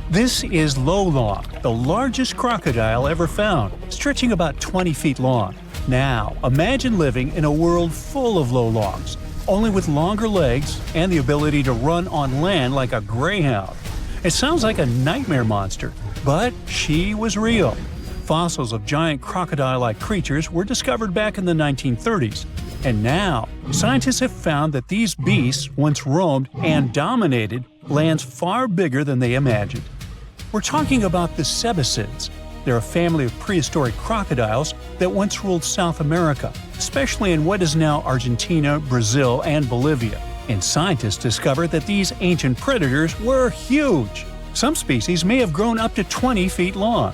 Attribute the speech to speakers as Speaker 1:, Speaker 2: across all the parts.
Speaker 1: This is lowlong, the largest crocodile ever found, stretching about 20 feet long. Now, imagine living in a world full of lowlongs, only with longer legs and the ability to run on land like a greyhound. It sounds like a nightmare monster, but she was real. Fossils of giant crocodile-like creatures were discovered back in the 1930s, and now scientists have found that these beasts once roamed and dominated lands far bigger than they imagined. We're talking about the sebisids. They're a family of prehistoric crocodiles that once ruled South America, especially in what is now Argentina, Brazil, and Bolivia. And scientists discovered that these ancient predators were huge. Some species may have grown up to 20 feet long.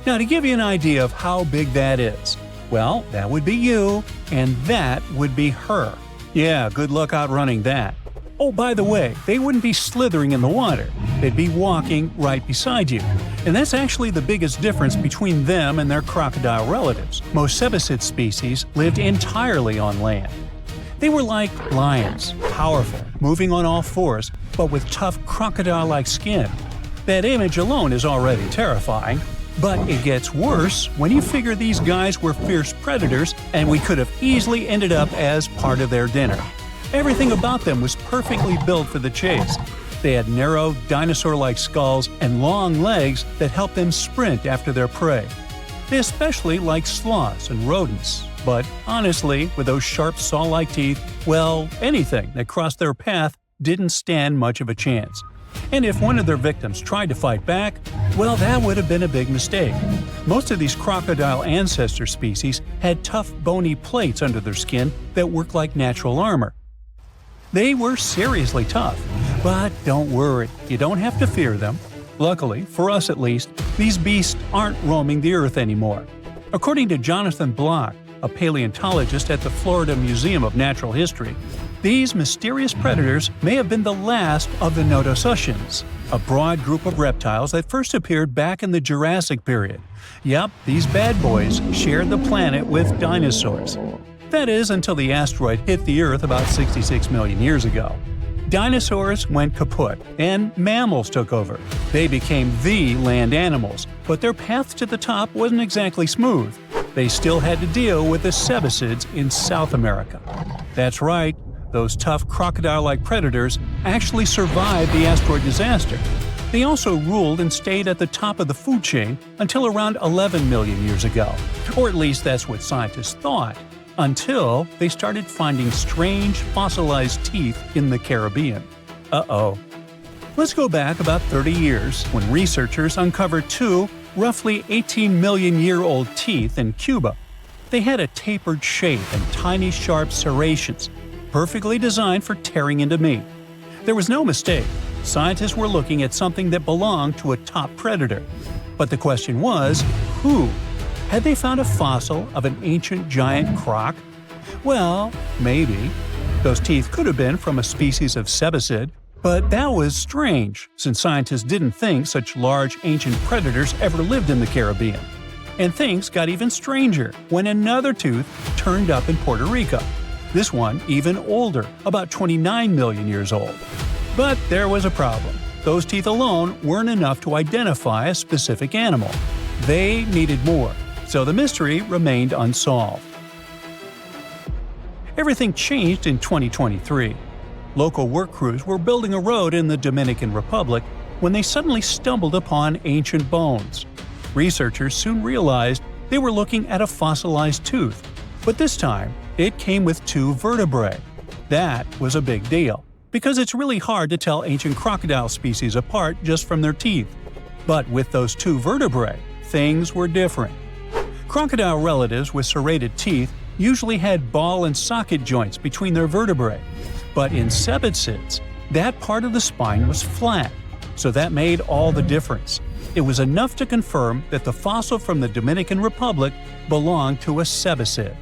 Speaker 1: Now, to give you an idea of how big that is, well, that would be you, and that would be her. Yeah, good luck outrunning that. Oh, by the way, they wouldn't be slithering in the water. They'd be walking right beside you. And that's actually the biggest difference between them and their crocodile relatives. Most sebisid species lived entirely on land. They were like lions, powerful, moving on all fours, but with tough crocodile-like skin. That image alone is already terrifying. But it gets worse when you figure these guys were fierce predators and we could have easily ended up as part of their dinner. Everything about them was perfectly built for the chase. They had narrow, dinosaur-like skulls and long legs that helped them sprint after their prey. They especially liked sloths and rodents, but honestly, with those sharp saw-like teeth, well, anything that crossed their path didn't stand much of a chance. And if one of their victims tried to fight back, well, that would have been a big mistake. Most of these crocodile ancestor species had tough, bony plates under their skin that worked like natural armor. They were seriously tough, but don't worry, you don't have to fear them. Luckily, for us at least, these beasts aren't roaming the Earth anymore. According to Jonathan Block, a paleontologist at the Florida Museum of Natural History, these mysterious predators may have been the last of the Nodosuchians, a broad group of reptiles that first appeared back in the Jurassic period. Yep, these bad boys shared the planet with dinosaurs. That is, until the asteroid hit the Earth about 66 million years ago. Dinosaurs went kaput, and mammals took over. They became the land animals, but their path to the top wasn't exactly smooth. They still had to deal with the sebisids in South America. That's right. Those tough crocodile-like predators actually survived the asteroid disaster. They also ruled and stayed at the top of the food chain until around 11 million years ago. Or at least that's what scientists thought, until they started finding strange fossilized teeth in the Caribbean. Uh-oh. Let's go back about 30 years when researchers uncovered two roughly 18-million-year-old teeth in Cuba. They had a tapered shape and tiny sharp serrations, perfectly designed for tearing into meat. There was no mistake. Scientists were looking at something that belonged to a top predator. But the question was, who? Had they found a fossil of an ancient giant croc? Well, maybe. Those teeth could have been from a species of sebisid, but that was strange, since scientists didn't think such large ancient predators ever lived in the Caribbean. And things got even stranger when another tooth turned up in Puerto Rico. This one even older, about 29 million years old. But there was a problem. Those teeth alone weren't enough to identify a specific animal. They needed more, so the mystery remained unsolved. Everything changed in 2023. Local work crews were building a road in the Dominican Republic when they suddenly stumbled upon ancient bones. Researchers soon realized they were looking at a fossilized tooth, but this time it came with two vertebrae. That was a big deal, because it's really hard to tell ancient crocodile species apart just from their teeth. But with those two vertebrae, things were different. Crocodile relatives with serrated teeth usually had ball and socket joints between their vertebrae. But in sebisids, that part of the spine was flat, so that made all the difference. It was enough to confirm that the fossil from the Dominican Republic belonged to a sebisid.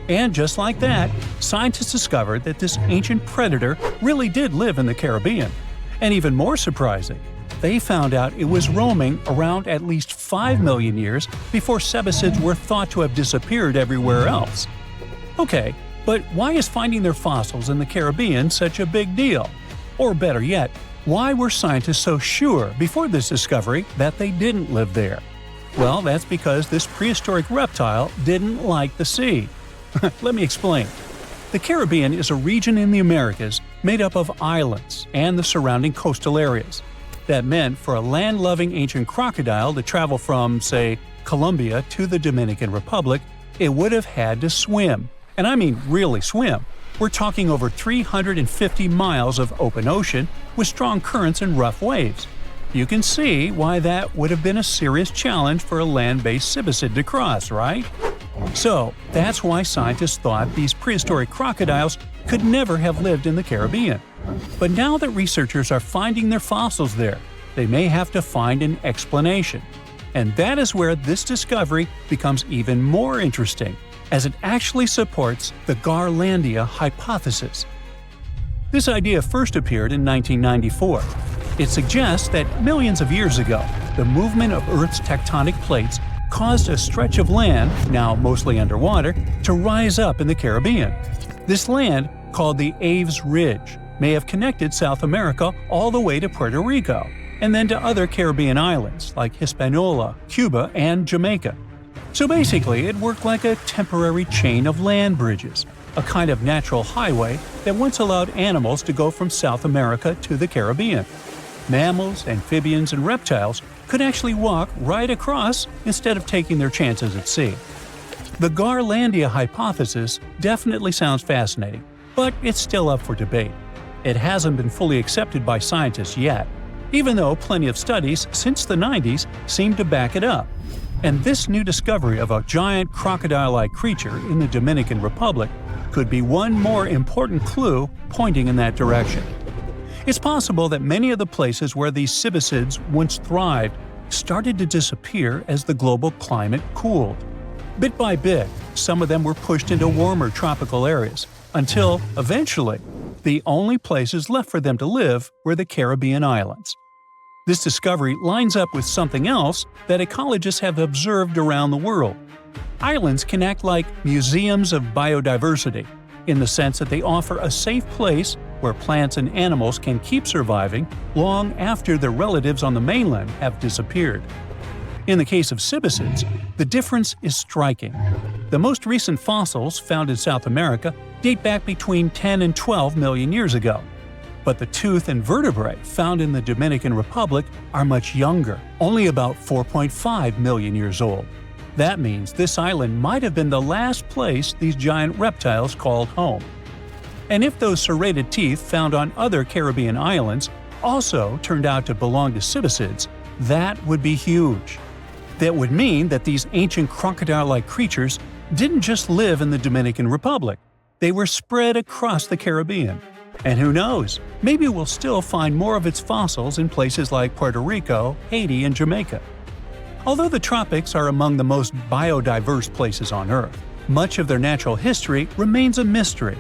Speaker 1: And just like that, scientists discovered that this ancient predator really did live in the Caribbean. And even more surprising, they found out it was roaming around at least 5 million years before sebisids were thought to have disappeared everywhere else. Okay, but why is finding their fossils in the Caribbean such a big deal? Or better yet, Why were scientists so sure before this discovery that they didn't live there? Well, that's because this prehistoric reptile didn't like the sea. Let me explain. The Caribbean is a region in the Americas made up of islands and the surrounding coastal areas. That meant for a land-loving ancient crocodile to travel from, say, Colombia to the Dominican Republic, it would have had to swim. And I mean really swim. We're talking over 350 miles of open ocean with strong currents and rough waves. You can see why that would have been a serious challenge for a land-based sebisid to cross, right? So, that's why scientists thought these prehistoric crocodiles could never have lived in the Caribbean. But now that researchers are finding their fossils there, they may have to find an explanation. And that is where this discovery becomes even more interesting, as it actually supports the Garlandia hypothesis. This idea first appeared in 1994. It suggests that millions of years ago, the movement of Earth's tectonic plates caused a stretch of land, now mostly underwater, to rise up in the Caribbean. This land, called the Aves Ridge, may have connected South America all the way to Puerto Rico, and then to other Caribbean islands like Hispaniola, Cuba, and Jamaica. So basically, it worked like a temporary chain of land bridges, a kind of natural highway that once allowed animals to go from South America to the Caribbean. Mammals, amphibians, and reptiles could actually walk right across instead of taking their chances at sea. The Garlandia hypothesis definitely sounds fascinating, but it's still up for debate. It hasn't been fully accepted by scientists yet, even though plenty of studies since the 90s seem to back it up. And this new discovery of a giant crocodile-like creature in the Dominican Republic could be one more important clue pointing in that direction. It's possible that many of the places where these sebisids once thrived started to disappear as the global climate cooled. Bit by bit, some of them were pushed into warmer tropical areas, until, eventually, the only places left for them to live were the Caribbean islands. This discovery lines up with something else that ecologists have observed around the world. Islands can act like museums of biodiversity, in the sense that they offer a safe place where plants and animals can keep surviving long after their relatives on the mainland have disappeared. In the case of sebisids, the difference is striking. The most recent fossils found in South America date back between 10 and 12 million years ago. But the tooth and vertebrae found in the Dominican Republic are much younger, only about 4.5 million years old. That means this island might have been the last place these giant reptiles called home. And if those serrated teeth found on other Caribbean islands also turned out to belong to sebisids, that would be huge. That would mean that these ancient crocodile-like creatures didn't just live in the Dominican Republic. They were spread across the Caribbean. And who knows, maybe we'll still find more of its fossils in places like Puerto Rico, Haiti, and Jamaica. Although the tropics are among the most biodiverse places on Earth, much of their natural history remains a mystery.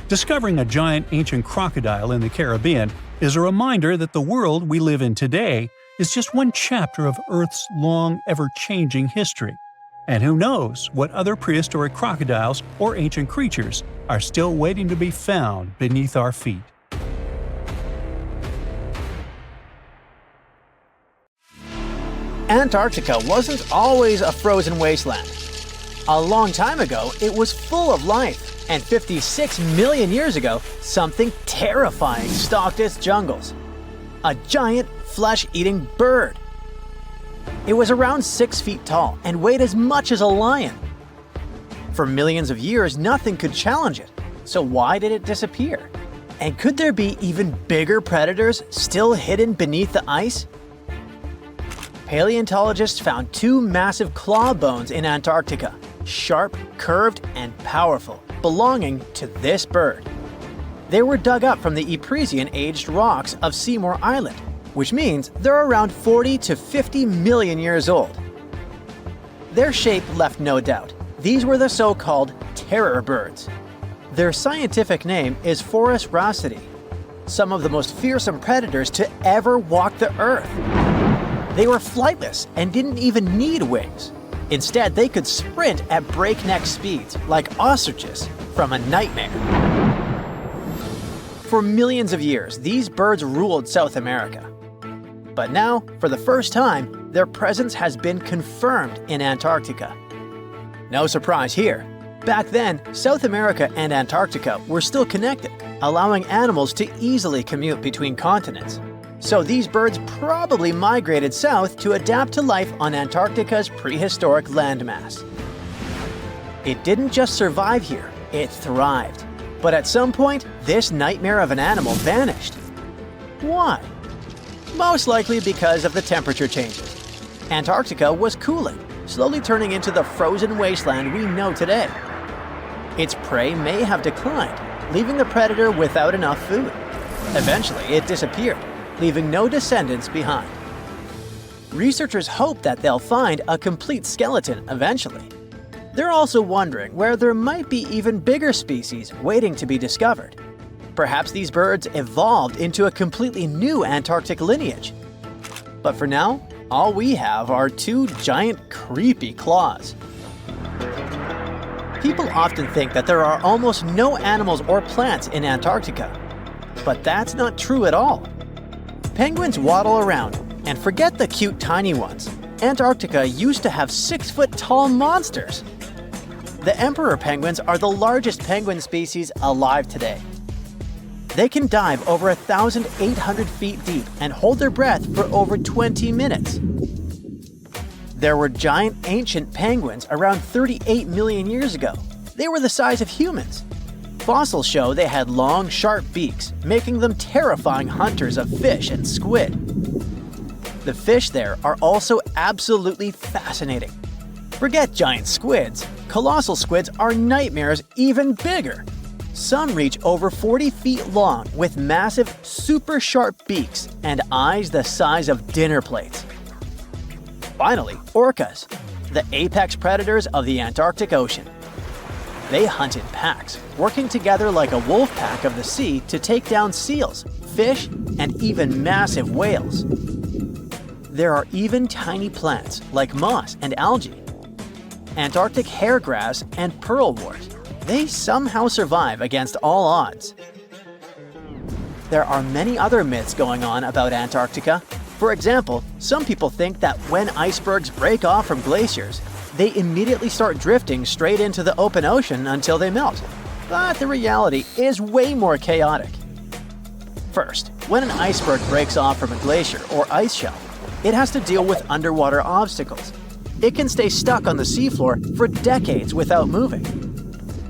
Speaker 1: Discovering a giant ancient crocodile in the Caribbean is a reminder that the world we live in today is just one chapter of Earth's long, ever-changing history. And who knows what other prehistoric crocodiles or ancient creatures are still waiting to be found beneath our feet.
Speaker 2: Antarctica wasn't always a frozen wasteland. A long time ago, it was full of life, and 56 million years ago, something terrifying stalked its jungles. A giant, flesh-eating bird. It was around 6 feet tall and weighed as much as a lion. For millions of years, nothing could challenge it. So why did it disappear? And could there be even bigger predators still hidden beneath the ice? Paleontologists found 2 massive claw bones in Antarctica, sharp, curved, and powerful, belonging to this bird. They were dug up from the Epresian-aged rocks of Seymour Island, which means they're around 40 to 50 million years old. Their shape left no doubt. These were the so-called terror birds. Their scientific name is Forus raceti, some of the most fearsome predators to ever walk the earth. They were flightless and didn't even need wings. Instead, they could sprint at breakneck speeds, like ostriches from a nightmare. For millions of years, these birds ruled South America. But now, for the first time, their presence has been confirmed in Antarctica. No surprise here. Back then, South America and Antarctica were still connected, allowing animals to easily commute between continents. So these birds probably migrated south to adapt to life on Antarctica's prehistoric landmass. It didn't just survive here, it thrived. But at some point, this nightmare of an animal vanished. Why? Most likely because of the temperature changes. Antarctica was cooling, slowly turning into the frozen wasteland we know today. Its prey may have declined, leaving the predator without enough food. Eventually, it disappeared, leaving no descendants behind. Researchers hope that they'll find a complete skeleton eventually. They're also wondering where there might be even bigger species waiting to be discovered. Perhaps these birds evolved into a completely new Antarctic lineage. But for now, all we have are two giant creepy claws. People often think that there are almost no animals or plants in Antarctica. But that's not true at all. Penguins waddle around, and forget the cute tiny ones. Antarctica used to have 6-foot-tall monsters. The emperor penguins are the largest penguin species alive today. They can dive over 1,800 feet deep and hold their breath for over 20 minutes. There were giant ancient penguins around 38 million years ago. They were the size of humans. Fossils show they had long, sharp beaks, making them terrifying hunters of fish and squid. The fish there are also absolutely fascinating. Forget giant squids. Colossal squids are nightmares even bigger. Some reach over 40 feet long with massive, super sharp beaks and eyes the size of dinner plates. Finally, orcas, the apex predators of the Antarctic Ocean. They hunt in packs, working together like a wolf pack of the sea to take down seals, fish, and even massive whales. There are even tiny plants like moss and algae. Antarctic hairgrass and pearlwort. They somehow survive against all odds. There are many other myths going on about Antarctica. For example, some people think that when icebergs break off from glaciers, they immediately start drifting straight into the open ocean until they melt. But the reality is way more chaotic. First, when an iceberg breaks off from a glacier or ice shelf, it has to deal with underwater obstacles. It can stay stuck on the seafloor for decades without moving.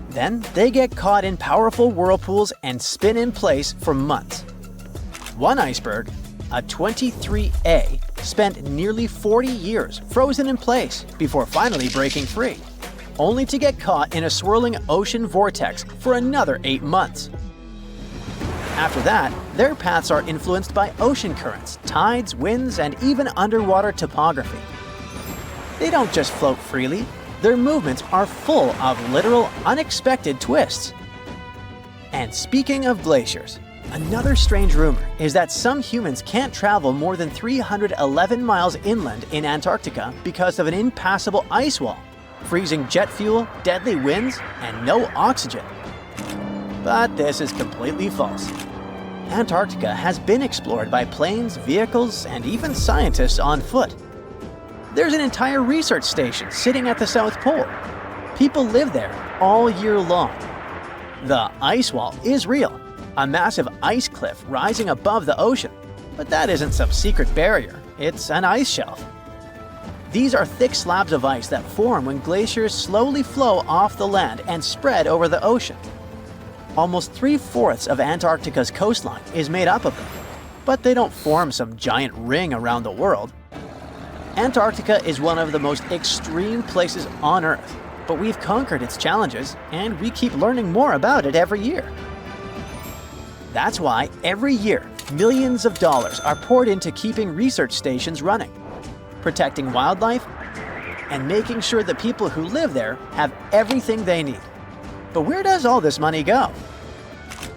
Speaker 2: Then they get caught in powerful whirlpools and spin in place for months. One iceberg, a 23A, spent nearly 40 years frozen in place before finally breaking free, only to get caught in a swirling ocean vortex for another 8 months. After that, their paths are influenced by ocean currents, tides, winds, and even underwater topography. They don't just float freely, their movements are full of literal, unexpected twists. And speaking of glaciers, another strange rumor is that some humans can't travel more than 311 miles inland in Antarctica because of an impassable ice wall, freezing jet fuel, deadly winds, and no oxygen. But this is completely false. Antarctica has been explored by planes, vehicles, and even scientists on foot. There's an entire research station sitting at the South Pole. People live there all year long. The ice wall is real, a massive ice cliff rising above the ocean. But that isn't some secret barrier, it's an ice shelf. These are thick slabs of ice that form when glaciers slowly flow off the land and spread over the ocean. Almost 3/4 of Antarctica's coastline is made up of them, but they don't form some giant ring around the world. Antarctica is one of the most extreme places on Earth, but we've conquered its challenges, and we keep learning more about it every year. That's why every year, millions of dollars are poured into keeping research stations running, protecting wildlife, and making sure the people who live there have everything they need. But where does all this money go?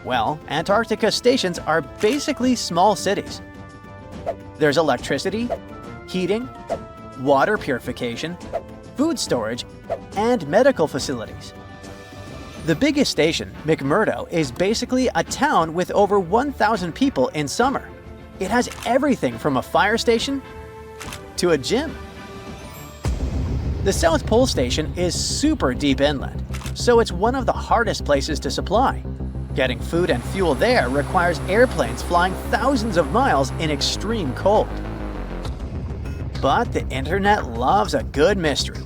Speaker 2: Well, Antarctica stations are basically small cities. There's electricity, heating, water purification, food storage, and medical facilities. The biggest station, McMurdo, is basically a town with over 1,000 people in summer. It has everything from a fire station to a gym. The South Pole Station is super deep inland, so it's one of the hardest places to supply. Getting food and fuel there requires airplanes flying thousands of miles in extreme cold. But the internet loves a good mystery.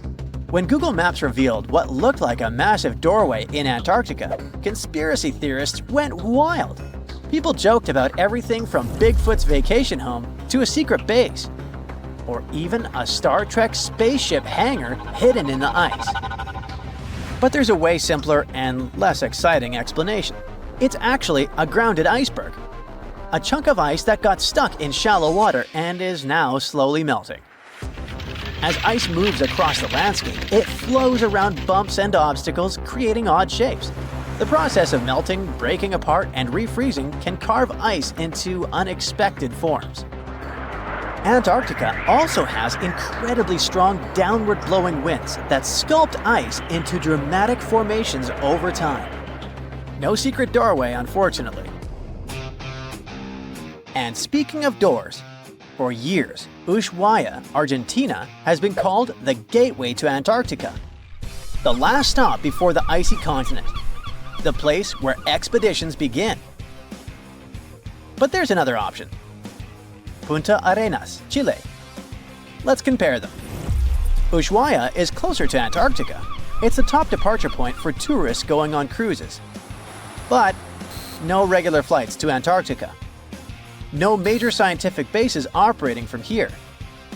Speaker 2: When Google Maps revealed what looked like a massive doorway in Antarctica, conspiracy theorists went wild. People joked about everything from Bigfoot's vacation home to a secret base, or even a Star Trek spaceship hangar hidden in the ice. But there's a way simpler and less exciting explanation. It's actually a grounded iceberg, a chunk of ice that got stuck in shallow water and is now slowly melting. As ice moves across the landscape, it flows around bumps and obstacles, creating odd shapes. The process of melting, breaking apart, and refreezing can carve ice into unexpected forms. Antarctica also has incredibly strong downward-blowing winds that sculpt ice into dramatic formations over time. No secret doorway, unfortunately. And speaking of doors, for years, Ushuaia, Argentina, has been called the gateway to Antarctica, the last stop before the icy continent, the place where expeditions begin. But there's another option. Punta Arenas, Chile. Let's compare them. Ushuaia is closer to Antarctica. It's the top departure point for tourists going on cruises. But no regular flights to Antarctica. No major scientific bases operating from here.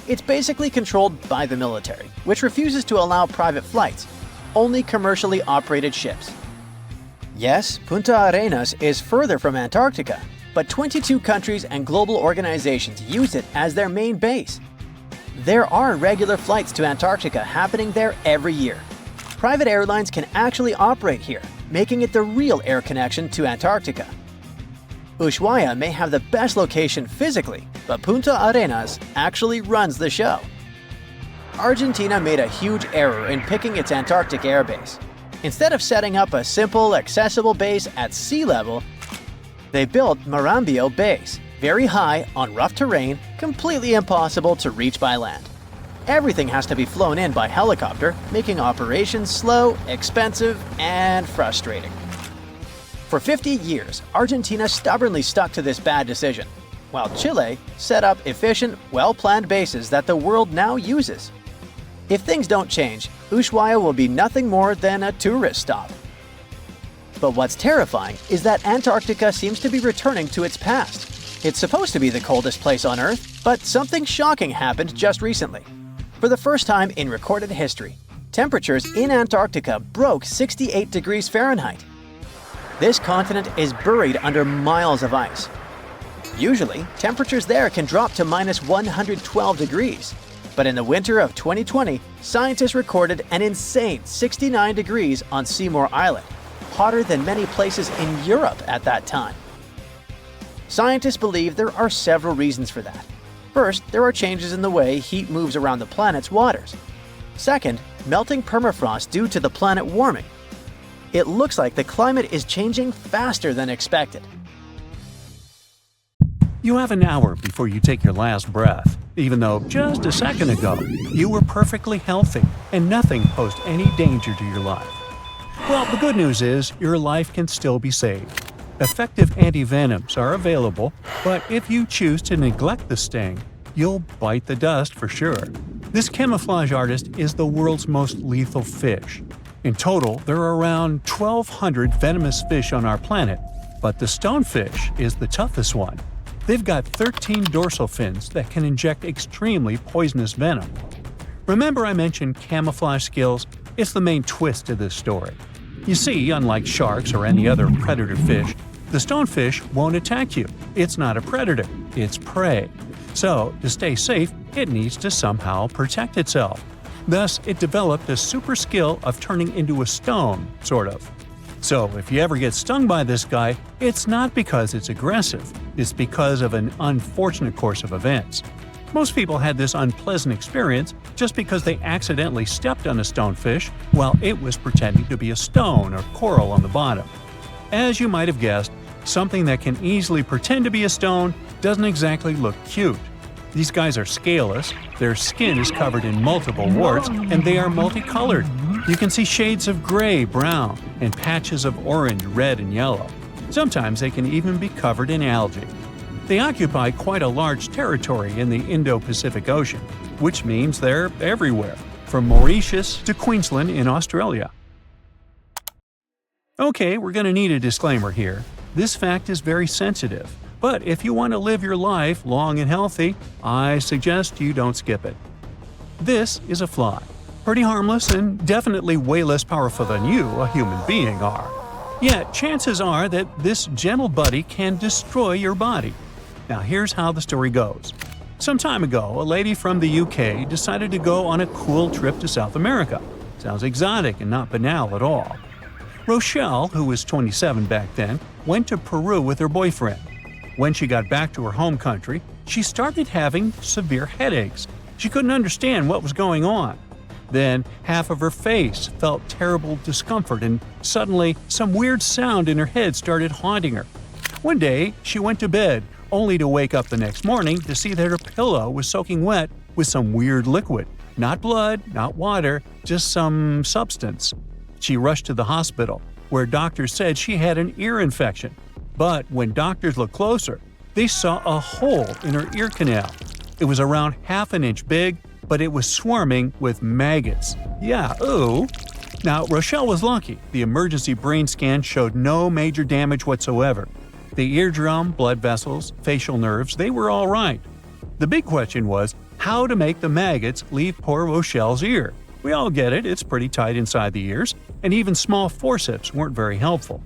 Speaker 2: It's basically controlled by the military, which refuses to allow private flights, only commercially operated ships. Yes, Punta Arenas is further from Antarctica, but 22 countries and global organizations use it as their main base. There are regular flights to Antarctica happening there every year. Private airlines can actually operate here, making it the real air connection to Antarctica. Ushuaia may have the best location physically, but Punta Arenas actually runs the show. Argentina made a huge error in picking its Antarctic airbase. Instead of setting up a simple, accessible base at sea level, they built Marambio Base, very high on rough terrain, completely impossible to reach by land. Everything has to be flown in by helicopter, making operations slow, expensive, and frustrating. For 50 years, Argentina stubbornly stuck to this bad decision, while Chile set up efficient, well-planned bases that the world now uses. If things don't change, Ushuaia will be nothing more than a tourist stop. But what's terrifying is that Antarctica seems to be returning to its past. It's supposed to be the coldest place on Earth, but something shocking happened just recently. For the first time in recorded history, temperatures in Antarctica broke 68 degrees Fahrenheit. This continent is buried under miles of ice. Usually, temperatures there can drop to minus 112 degrees. But in the winter of 2020, scientists recorded an insane 69 degrees on Seymour Island, hotter than many places in Europe at that time. Scientists believe there are several reasons for that. First, there are changes in the way heat moves around the planet's waters. Second, melting permafrost due to the planet warming. It looks like the climate is changing faster than expected.
Speaker 1: You have an hour before you take your last breath, even though just a second ago you were perfectly healthy and nothing posed any danger to your life. Well, the good news is your life can still be saved. Effective antivenoms are available, but if you choose to neglect the sting, you'll bite the dust for sure. This camouflage artist is the world's most lethal fish. In total, there are around 1,200 venomous fish on our planet, but the stonefish is the toughest one. They've got 13 dorsal fins that can inject extremely poisonous venom. Remember I mentioned camouflage skills? It's the main twist to this story. You see, unlike sharks or any other predator fish, the stonefish won't attack you. It's not a predator, it's prey. So, to stay safe, it needs to somehow protect itself. Thus, it developed a super skill of turning into a stone, sort of. So, if you ever get stung by this guy, it's not because it's aggressive, it's because of an unfortunate course of events. Most people had this unpleasant experience just because they accidentally stepped on a stonefish while it was pretending to be a stone or coral on the bottom. As you might have guessed, something that can easily pretend to be a stone doesn't exactly look cute. These guys are scaleless, their skin is covered in multiple warts, and they are multicolored. You can see shades of gray, brown, and patches of orange, red, and yellow. Sometimes they can even be covered in algae. They occupy quite a large territory in the Indo-Pacific Ocean, which means they're everywhere, from Mauritius to Queensland in Australia. Okay, we're going to need a disclaimer here. This fact is very sensitive, but if you want to live your life long and healthy, I suggest you don't skip it. This is a fly. Pretty harmless and definitely way less powerful than you, a human being, are. Yet, chances are that this gentle buddy can destroy your body. Now here's how the story goes. Some time ago, a lady from the UK decided to go on a cool trip to South America. Sounds exotic and not banal at all. Rochelle, who was 27 back then, went to Peru with her boyfriend. When she got back to her home country, she started having severe headaches. She couldn't understand what was going on. Then, half of her face felt terrible discomfort, and suddenly, some weird sound in her head started haunting her. One day, she went to bed, only to wake up the next morning to see that her pillow was soaking wet with some weird liquid. Not blood, not water, just some substance. She rushed to the hospital, where doctors said she had an ear infection. But when doctors looked closer, they saw a hole in her ear canal. It was around half an inch big, but it was swarming with maggots. Yeah, ooh. Now, Rochelle was lucky. The emergency brain scan showed no major damage whatsoever. The eardrum, blood vessels, facial nerves, they were all right. The big question was how to make the maggots leave poor Rochelle's ear. We all get it, it's pretty tight inside the ears, and even small forceps weren't very helpful.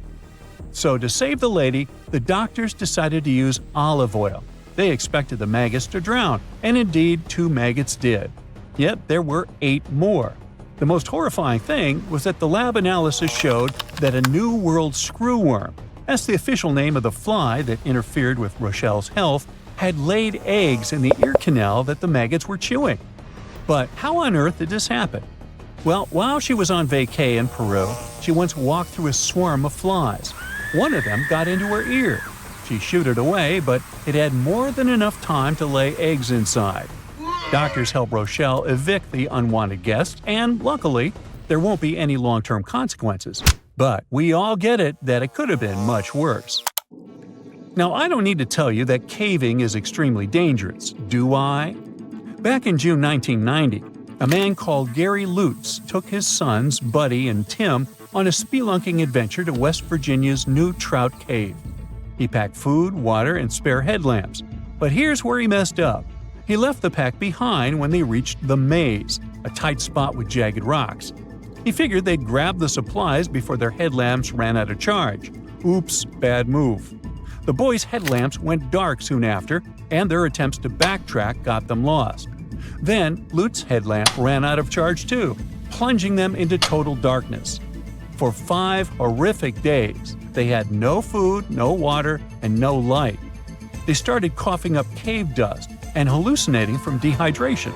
Speaker 1: So to save the lady, the doctors decided to use olive oil. They expected the maggots to drown, and indeed 2 maggots did. Yet there were 8 more. The most horrifying thing was that the lab analysis showed that a New World screwworm, that's the official name of the fly that interfered with Rochelle's health, had laid eggs in the ear canal that the maggots were chewing. But how on earth did this happen? Well, while she was on vacay in Peru, she once walked through a swarm of flies. One of them got into her ear. She shooed it away, but it had more than enough time to lay eggs inside. Doctors helped Rochelle evict the unwanted guests, and luckily, there won't be any long-term consequences. But we all get it that it could have been much worse. Now, I don't need to tell you that caving is extremely dangerous, do I? Back in June 1990, a man called Gary Lutz took his sons, Buddy and Tim, on a spelunking adventure to West Virginia's New Trout Cave. He packed food, water, and spare headlamps. But here's where he messed up. He left the pack behind when they reached the maze, a tight spot with jagged rocks. He figured they'd grab the supplies before their headlamps ran out of charge. Oops, bad move. The boys' headlamps went dark soon after, and their attempts to backtrack got them lost. Then, Lutz's headlamp ran out of charge too, plunging them into total darkness. For 5 horrific days, they had no food, no water, and no light. They started coughing up cave dust and hallucinating from dehydration.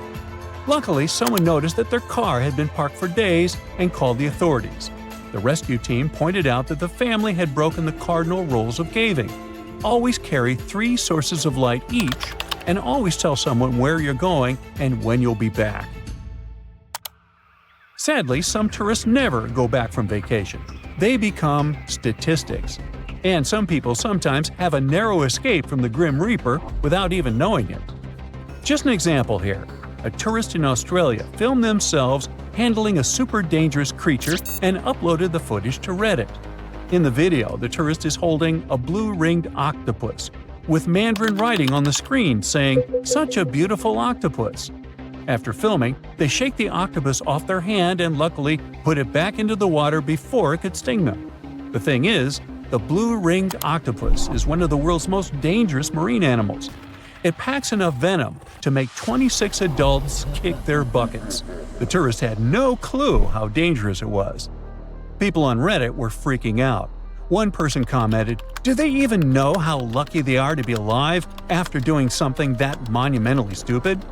Speaker 1: Luckily, someone noticed that their car had been parked for days and called the authorities. The rescue team pointed out that the family had broken the cardinal rules of caving. Always carry 3 sources of light each, and always tell someone where you're going and when you'll be back. Sadly, some tourists never go back from vacation. They become statistics. And some people sometimes have a narrow escape from the Grim Reaper without even knowing it. Just an example here. A tourist in Australia filmed themselves handling a super dangerous creature and uploaded the footage to Reddit. In the video, the tourist is holding a blue-ringed octopus, with Mandarin writing on the screen saying, "Such a beautiful octopus." After filming, they shake the octopus off their hand and luckily put it back into the water before it could sting them. The thing is, the blue-ringed octopus is one of the world's most dangerous marine animals. It packs enough venom to make 26 adults kick their buckets. The tourist had no clue how dangerous it was. People on Reddit were freaking out. One person commented, "Do they even know how lucky they are to be alive after doing something that monumentally stupid?"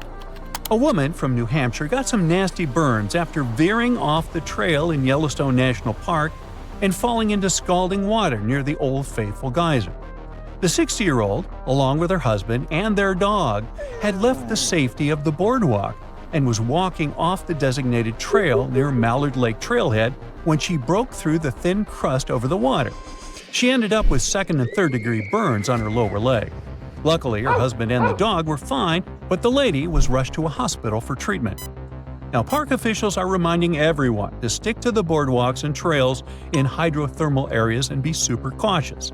Speaker 1: A woman from New Hampshire got some nasty burns after veering off the trail in Yellowstone National Park and falling into scalding water near the Old Faithful geyser. The 60-year-old, along with her husband and their dog, had left the safety of the boardwalk and was walking off the designated trail near Mallard Lake Trailhead when she broke through the thin crust over the water. She ended up with second and third-degree burns on her lower leg. Luckily, her husband and the dog were fine, but the lady was rushed to a hospital for treatment. Now, park officials are reminding everyone to stick to the boardwalks and trails in hydrothermal areas and be super cautious.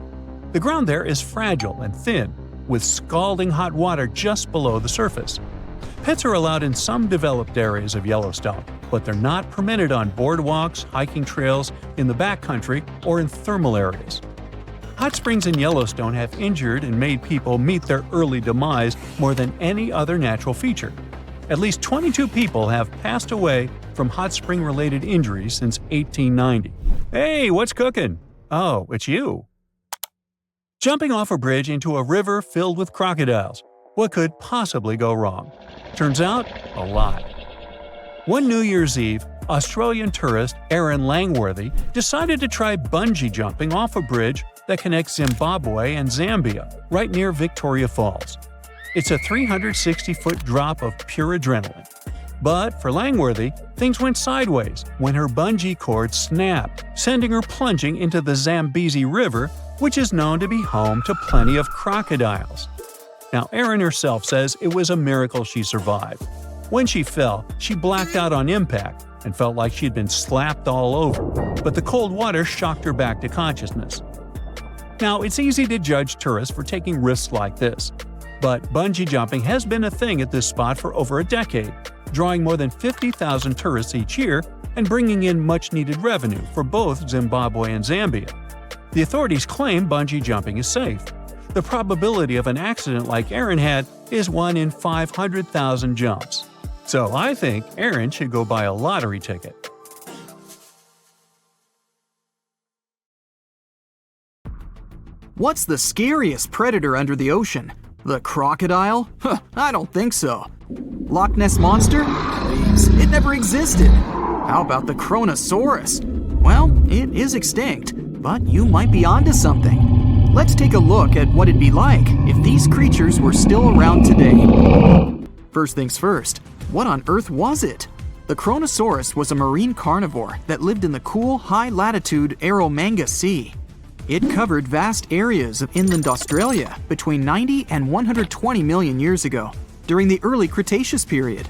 Speaker 1: The ground there is fragile and thin, with scalding hot water just below the surface. Pets are allowed in some developed areas of Yellowstone, but they're not permitted on boardwalks, hiking trails, in the backcountry, or in thermal areas. Hot springs in Yellowstone have injured and made people meet their early demise more than any other natural feature. At least 22 people have passed away from hot spring-related injuries since 1890. Hey, what's cooking? Oh, it's you. Jumping off a bridge into a river filled with crocodiles. What could possibly go wrong? Turns out, a lot. One New Year's Eve, Australian tourist Aaron Langworthy decided to try bungee jumping off a bridge that connects Zimbabwe and Zambia, right near Victoria Falls. It's a 360-foot drop of pure adrenaline. But for Langworthy, things went sideways when her bungee cord snapped, sending her plunging into the Zambezi River, which is known to be home to plenty of crocodiles. Now, Erin herself says it was a miracle she survived. When she fell, she blacked out on impact and felt like she'd been slapped all over, but the cold water shocked her back to consciousness. Now, it's easy to judge tourists for taking risks like this, but bungee jumping has been a thing at this spot for over a decade, drawing more than 50,000 tourists each year and bringing in much-needed revenue for both Zimbabwe and Zambia. The authorities claim bungee jumping is safe. The probability of an accident like Aaron had is 1 in 500,000 jumps. So I think Aaron should go buy a lottery ticket.
Speaker 3: What's the scariest predator under the ocean? The crocodile? I don't think so. Loch Ness Monster? Please, it never existed. How about the Kronosaurus? Well, it is extinct, but you might be onto something. Let's take a look at what it'd be like if these creatures were still around today. First things first, what on earth was it? The Kronosaurus was a marine carnivore that lived in the cool, high-latitude Eromanga Sea. It covered vast areas of inland Australia between 90 and 120 million years ago, during the early Cretaceous period.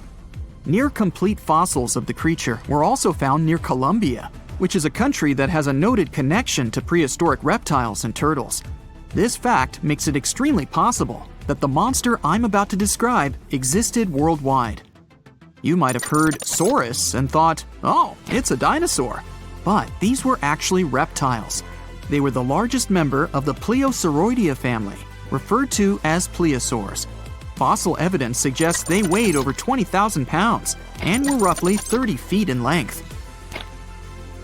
Speaker 3: Near-complete fossils of the creature were also found near Colombia, which is a country that has a noted connection to prehistoric reptiles and turtles. This fact makes it extremely possible that the monster I'm about to describe existed worldwide. You might have heard saurus and thought, oh, it's a dinosaur. But these were actually reptiles. They were the largest member of the Plesiosauridae family, referred to as plesiosaurs. Fossil evidence suggests they weighed over 20,000 pounds and were roughly 30 feet in length.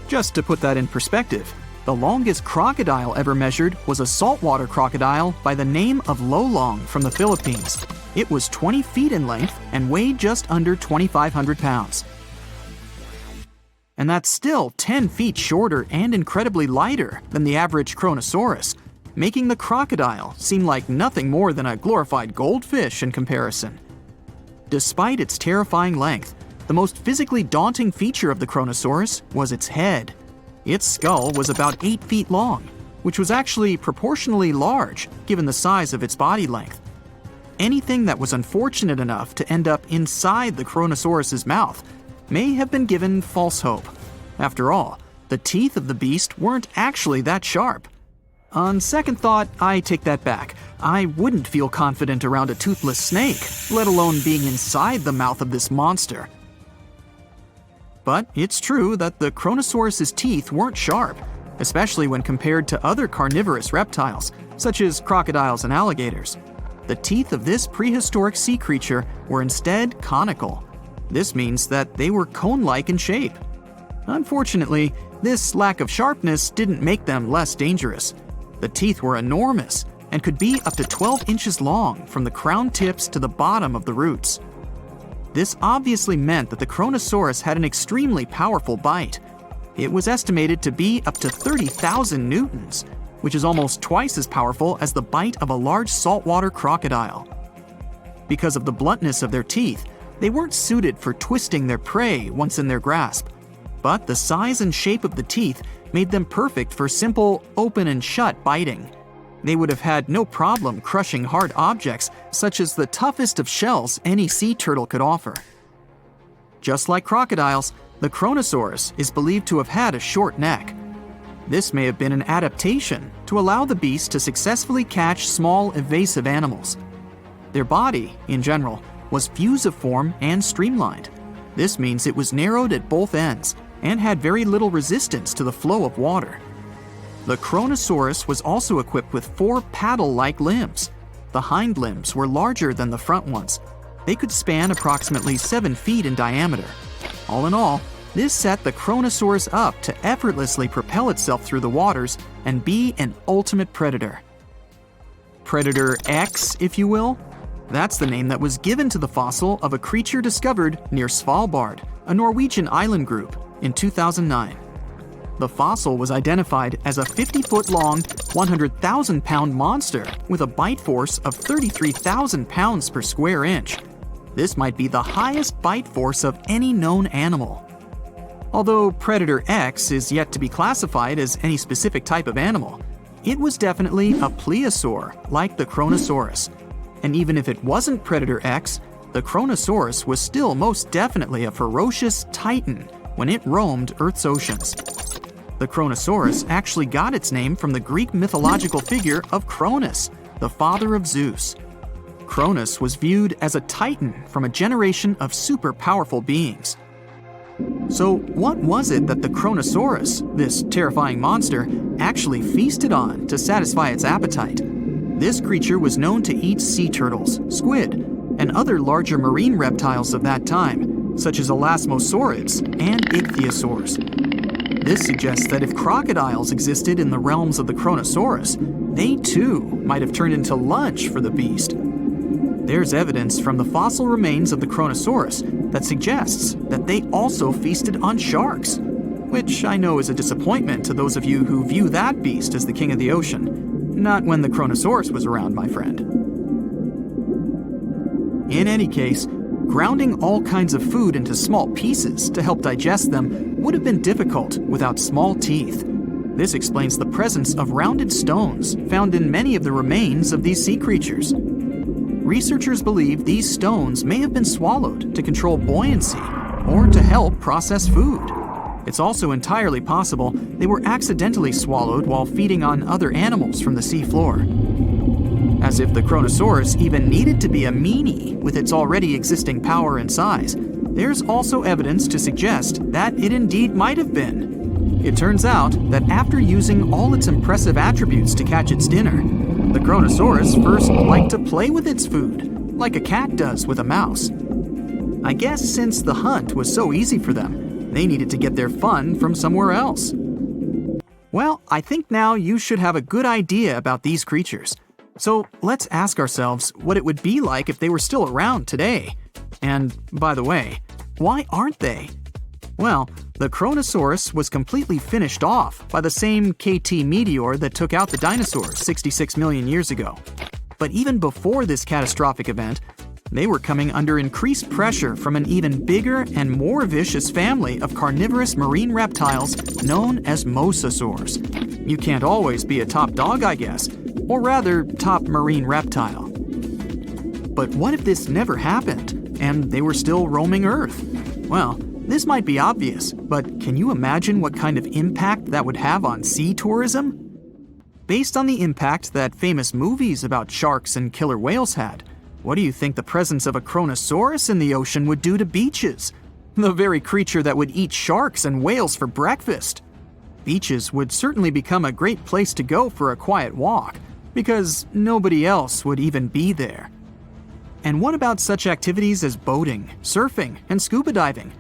Speaker 3: Just to put that in perspective, the longest crocodile ever measured was a saltwater crocodile by the name of Lolong from the Philippines. It was 20 feet in length and weighed just under 2,500 pounds. And that's still 10 feet shorter and incredibly lighter than the average Kronosaurus, making the crocodile seem like nothing more than a glorified goldfish in comparison. Despite its terrifying length, the most physically daunting feature of the Kronosaurus was its head. Its skull was about 8 feet long, which was actually proportionally large given the size of its body length. Anything that was unfortunate enough to end up inside the Kronosaurus's mouth may have been given false hope. After all, the teeth of the beast weren't actually that sharp. On second thought, I take that back. I wouldn't feel confident around a toothless snake, let alone being inside the mouth of this monster. But it's true that the Kronosaurus's teeth weren't sharp, especially when compared to other carnivorous reptiles, such as crocodiles and alligators. The teeth of this prehistoric sea creature were instead conical. This means that they were cone-like in shape. Unfortunately, this lack of sharpness didn't make them less dangerous. The teeth were enormous and could be up to 12 inches long from the crown tips to the bottom of the roots. This obviously meant that the Kronosaurus had an extremely powerful bite. It was estimated to be up to 30,000 newtons, which is almost twice as powerful as the bite of a large saltwater crocodile. Because of the bluntness of their teeth, they weren't suited for twisting their prey once in their grasp. But the size and shape of the teeth made them perfect for simple open and shut biting. They would have had no problem crushing hard objects such as the toughest of shells any sea turtle could offer. Just like crocodiles, the Kronosaurus is believed to have had a short neck. This may have been an adaptation to allow the beast to successfully catch small, evasive animals. Their body, in general, was fusiform and streamlined. This means it was narrowed at both ends and had very little resistance to the flow of water. The Kronosaurus was also equipped with 4 paddle-like limbs. The hind limbs were larger than the front ones. They could span approximately 7 feet in diameter. All in all, this set the Kronosaurus up to effortlessly propel itself through the waters and be an ultimate predator. Predator X, if you will? That's the name that was given to the fossil of a creature discovered near Svalbard, a Norwegian island group, in 2009. The fossil was identified as a 50-foot-long, 100,000-pound monster with a bite force of 33,000 pounds per square inch. This might be the highest bite force of any known animal. Although Predator X is yet to be classified as any specific type of animal, it was definitely a plesiosaur like the Kronosaurus. And even if it wasn't Predator X, the Kronosaurus was still most definitely a ferocious titan when it roamed Earth's oceans. The Kronosaurus actually got its name from the Greek mythological figure of Kronos, the father of Zeus. Kronos was viewed as a titan from a generation of super powerful beings. So what was it that the Kronosaurus, this terrifying monster, actually feasted on to satisfy its appetite? This creature was known to eat sea turtles, squid, and other larger marine reptiles of that time, such as elasmosaurids and ichthyosaurs. This suggests that if crocodiles existed in the realms of the Kronosaurus, they too might have turned into lunch for the beast. There's evidence from the fossil remains of the Kronosaurus that suggests that they also feasted on sharks, which I know is a disappointment to those of you who view that beast as the king of the ocean. Not when the Kronosaurus was around, my friend. In any case, grounding all kinds of food into small pieces to help digest them would have been difficult without small teeth. This explains the presence of rounded stones found in many of the remains of these sea creatures. Researchers believe these stones may have been swallowed to control buoyancy or to help process food. It's also entirely possible they were accidentally swallowed while feeding on other animals from the seafloor. As if the Kronosaurus even needed to be a meanie with its already existing power and size, there's also evidence to suggest that it indeed might have been. It turns out that after using all its impressive attributes to catch its dinner, the Kronosaurus first liked to play with its food, like a cat does with a mouse. I guess since the hunt was so easy for them, they needed to get their fun from somewhere else. Well, I think now you should have a good idea about these creatures. So let's ask ourselves what it would be like if they were still around today. And by the way, why aren't they? Well, the Kronosaurus was completely finished off by the same KT meteor that took out the dinosaurs 66 million years ago. But even before this catastrophic event, they were coming under increased pressure from an even bigger and more vicious family of carnivorous marine reptiles known as mosasaurs. You can't always be a top dog, I guess, or rather, top marine reptile. But what if this never happened, and they were still roaming Earth? Well, this might be obvious, but can you imagine what kind of impact that would have on sea tourism? Based on the impact that famous movies about sharks and killer whales had, what do you think the presence of a Kronosaurus in the ocean would do to beaches? The very creature that would eat sharks and whales for breakfast. Beaches would certainly become a great place to go for a quiet walk, because nobody else would even be there. And what about such activities as boating, surfing, and scuba diving?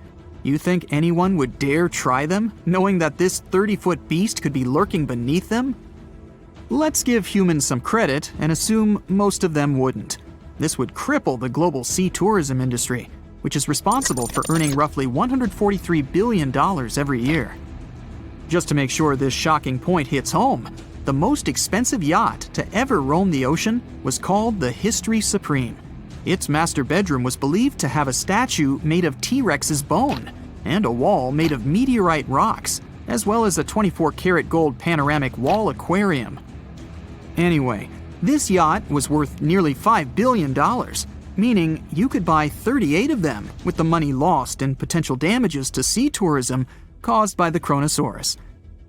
Speaker 3: You think anyone would dare try them, knowing that this 30-foot beast could be lurking beneath them? Let's give humans some credit and assume most of them wouldn't. This would cripple the global sea tourism industry, which is responsible for earning roughly $143 billion every year. Just to make sure this shocking point hits home, the most expensive yacht to ever roam the ocean was called the History Supreme. Its master bedroom was believed to have a statue made of T-Rex's bone and a wall made of meteorite rocks, as well as a 24-karat gold panoramic wall aquarium. Anyway, this yacht was worth nearly $5 billion, meaning you could buy 38 of them with the money lost and potential damages to sea tourism caused by the Kronosaurus.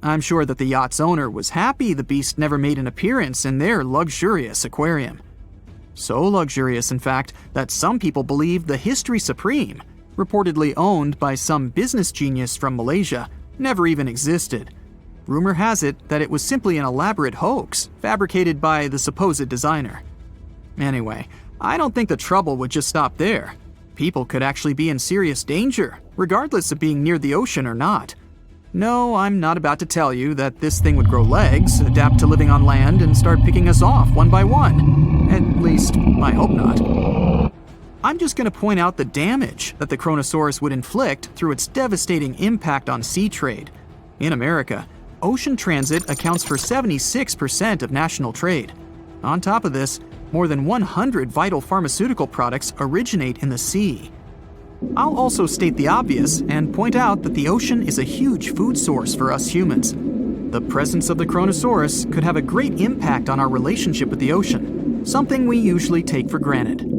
Speaker 3: I'm sure that the yacht's owner was happy the beast never made an appearance in their luxurious aquarium. So luxurious, in fact, that some people believe the History Supreme, reportedly owned by some business genius from Malaysia, never even existed. Rumor has it that it was simply an elaborate hoax fabricated by the supposed designer. Anyway, I don't think the trouble would just stop there. People could actually be in serious danger, regardless of being near the ocean or not. No, I'm not about to tell you that this thing would grow legs, adapt to living on land, and start picking us off one by one. At least, I hope not. I'm just going to point out the damage that the Kronosaurus would inflict through its devastating impact on sea trade. In America, ocean transit accounts for 76% of national trade. On top of this, more than 100 vital pharmaceutical products originate in the sea. I'll also state the obvious and point out that the ocean is a huge food source for us humans. The presence of the Kronosaurus could have a great impact on our relationship with the ocean, something we usually take for granted.